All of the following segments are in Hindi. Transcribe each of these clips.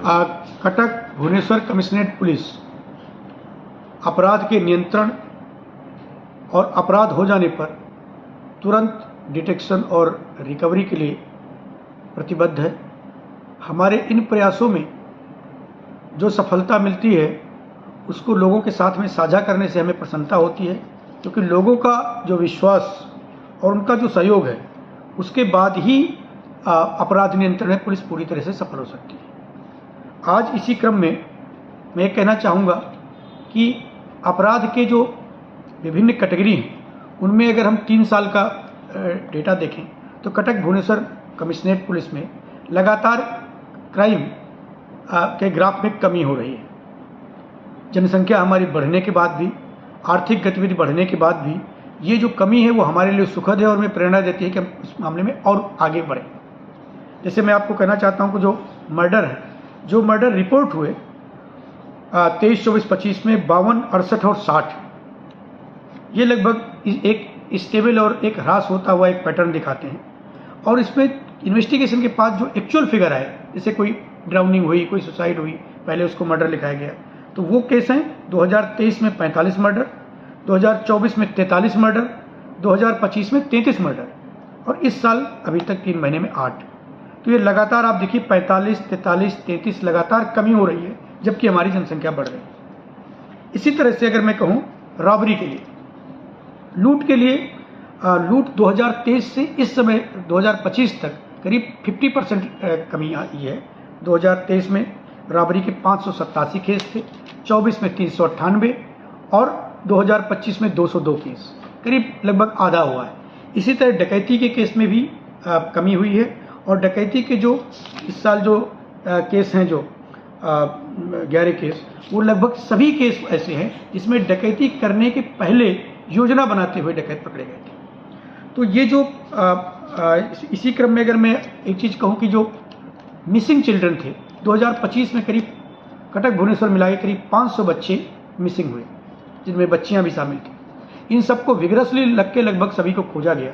कटक भुवनेश्वर कमिश्नरेट पुलिस अपराध के नियंत्रण और अपराध हो जाने पर तुरंत डिटेक्शन और रिकवरी के लिए प्रतिबद्ध है। हमारे इन प्रयासों में जो सफलता मिलती है उसको लोगों के साथ में साझा करने से हमें प्रसन्नता होती है, क्योंकि लोगों का जो विश्वास और उनका जो सहयोग है उसके बाद ही अपराध नियंत्रण में पुलिस पूरी तरह से सफल हो सकती है। आज इसी क्रम में मैं कहना चाहूँगा कि अपराध के जो विभिन्न कैटेगरी हैं उनमें अगर हम 3 साल का डेटा देखें तो कटक भुवनेश्वर कमिश्नरेट पुलिस में लगातार क्राइम के ग्राफ में कमी हो रही है। जनसंख्या हमारी बढ़ने के बाद भी, आर्थिक गतिविधि बढ़ने के बाद भी ये जो कमी है वो हमारे लिए सुखद है और हमें प्रेरणा देती है कि हम इस मामले में और आगे बढ़ें। जैसे मैं आपको कहना चाहता हूँ कि जो मर्डर रिपोर्ट हुए 23, 24, 25 में 52, 68 और 60, ये लगभग एक स्टेबल और एक ह्रास होता हुआ एक पैटर्न दिखाते हैं। और इसमें इन्वेस्टिगेशन के बाद जो एक्चुअल फिगर आए, जैसे कोई ड्राउनिंग हुई, कोई सुसाइड हुई, पहले उसको मर्डर लिखाया गया, तो वो केस हैं 2023 में 45 मर्डर, 2024 में 43 मर्डर, 2025 में 33 मर्डर और इस साल अभी तक 3 महीने में 8। तो ये लगातार आप देखिए 45, 43, 33 लगातार कमी हो रही है, जबकि हमारी जनसंख्या बढ़ रही है। इसी तरह से अगर मैं कहूँ रॉबरी के लिए, लूट के लिए, लूट 2023 से इस समय 2025 तक करीब 50% कमी आई है। 2023 में रॉबरी के 587 केस थे, 24 में 398 और 2025 में 202 केस, करीब लगभग आधा हुआ है। इसी तरह डकैती के केस में भी कमी हुई है और डकैती के जो इस साल जो केस हैं, जो 11 केस, वो लगभग सभी केस ऐसे हैं जिसमें डकैती करने के पहले योजना बनाते हुए डकैत पकड़े गए थे। तो ये जो इसी क्रम में अगर मैं एक चीज़ कहूँ कि जो मिसिंग चिल्ड्रन थे 2025 में करीब कटक भुवनेश्वर मिला के करीब 500 बच्चे मिसिंग हुए, जिनमें बच्चियां भी शामिल थी। इन सबको विगरसली लगभग सभी को खोजा गया।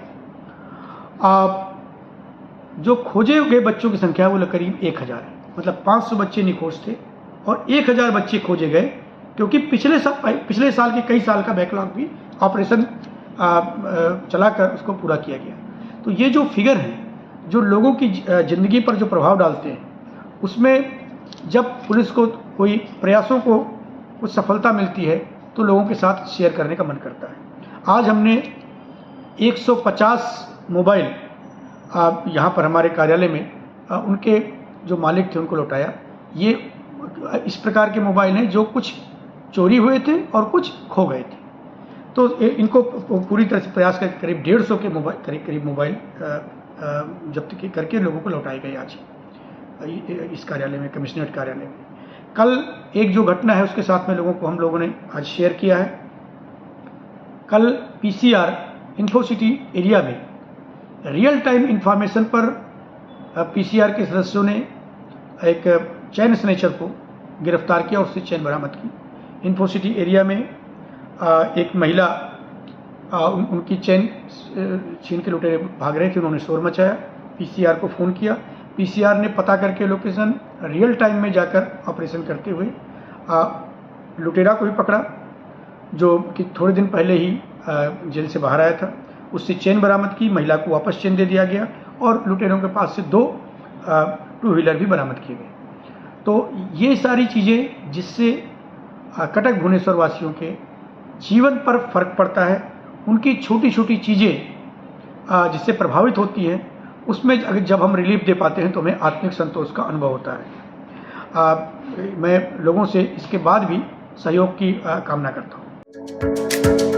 जो खोजे गए बच्चों की संख्या वो करीब 1000 है, मतलब 500 बच्चे निखोज थे और 1000 बच्चे खोजे गए, क्योंकि पिछले साल के कई साल का बैकलॉग भी ऑपरेशन चलाकर उसको पूरा किया गया। तो ये जो फिगर है जो लोगों की ज़िंदगी पर जो प्रभाव डालते हैं, उसमें जब पुलिस को कोई प्रयासों को कुछ सफलता मिलती है तो लोगों के साथ शेयर करने का मन करता है। आज हमने 150 मोबाइल यहाँ पर हमारे कार्यालय में उनके जो मालिक थे उनको लौटाया। ये इस प्रकार के मोबाइल हैं जो कुछ चोरी हुए थे और कुछ खो गए थे। तो इनको पूरी तरह से प्रयास करके करीब 150 के करीब मोबाइल जब्त करके लोगों को लौटाए गए आज इस कार्यालय में, कमिश्नरेट कार्यालय में। कल एक जो घटना है उसके साथ में हम लोगों ने आज शेयर किया है। कल पीसीआर इन्फोसिटी एरिया में रियल टाइम इंफॉर्मेशन पर पीसीआर के सदस्यों ने एक चैन स्नेचर को गिरफ्तार किया और उससे चैन बरामद की। इन्फोसिटी एरिया में एक महिला उनकी चैन छीन के लुटेरे भाग रहे थे, उन्होंने शोर मचाया, पीसीआर को फ़ोन किया। पीसीआर ने पता करके लोकेशन रियल टाइम में जाकर ऑपरेशन करते हुए लुटेरा को भी पकड़ा, जो कि थोड़े दिन पहले ही जेल से बाहर आया था। उससे चेन बरामद की, महिला को वापस चेन दे दिया गया और लुटेरों के पास से 2 टू व्हीलर भी बरामद किए गए। तो ये सारी चीज़ें जिससे कटक भुवनेश्वर वासियों के जीवन पर फर्क पड़ता है, उनकी छोटी छोटी चीज़ें जिससे प्रभावित होती हैं, उसमें जब हम रिलीफ दे पाते हैं तो हमें आत्मिक संतोष का अनुभव होता है। मैं लोगों से इसके बाद भी सहयोग की कामना करता हूँ।